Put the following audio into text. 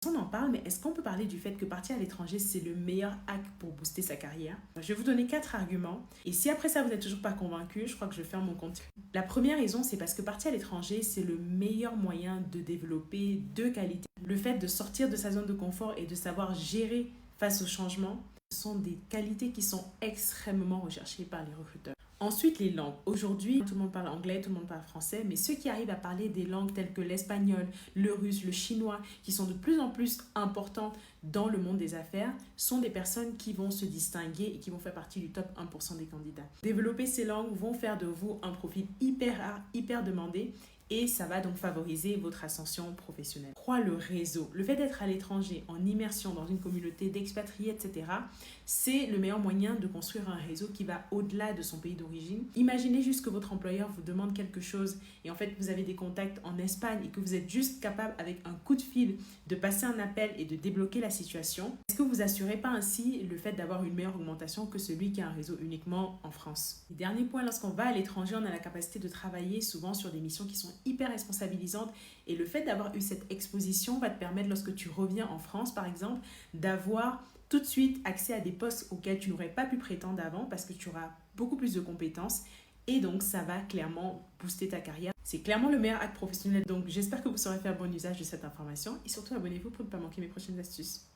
On en parle, mais est-ce qu'on peut parler du fait que partir à l'étranger, c'est le meilleur hack pour booster sa carrière? Je vais vous donner 4 arguments. Et si après ça, vous n'êtes toujours pas convaincu, je crois que je vais faire mon compte. La première raison, c'est parce que partir à l'étranger, c'est le meilleur moyen de développer 2 qualités. Le fait de sortir de sa zone de confort et de savoir gérer face au changement, ce sont des qualités qui sont extrêmement recherchées par les recruteurs. Ensuite, les langues. Aujourd'hui, tout le monde parle anglais, tout le monde parle français, mais ceux qui arrivent à parler des langues telles que l'espagnol, le russe, le chinois, qui sont de plus en plus importants dans le monde des affaires, sont des personnes qui vont se distinguer et qui vont faire partie du top 1% des candidats. Développer ces langues vont faire de vous un profil hyper rare, hyper demandé, et ça va donc favoriser votre ascension professionnelle. 3. Le réseau. Le fait d'être à l'étranger, en immersion dans une communauté d'expatriés, etc., c'est le meilleur moyen de construire un réseau qui va au-delà de son pays d'origine. Imaginez juste que votre employeur vous demande quelque chose et en fait vous avez des contacts en Espagne et que vous êtes juste capable avec un coup de fil de passer un appel et de débloquer la situation. Est-ce que vous assurez pas ainsi le fait d'avoir une meilleure augmentation que celui qui a un réseau uniquement en France? Et dernier point, lorsqu'on va à l'étranger, on a la capacité de travailler souvent sur des missions qui sont hyper responsabilisantes et le fait d'avoir eu cette exposition va te permettre, lorsque tu reviens en France par exemple, d'avoir tout de suite accès à des postes auxquels tu n'aurais pas pu prétendre avant parce que tu auras beaucoup plus de compétences et donc ça va clairement booster ta carrière. C'est clairement le meilleur hack professionnel, donc j'espère que vous saurez faire bon usage de cette information et surtout abonnez-vous pour ne pas manquer mes prochaines astuces.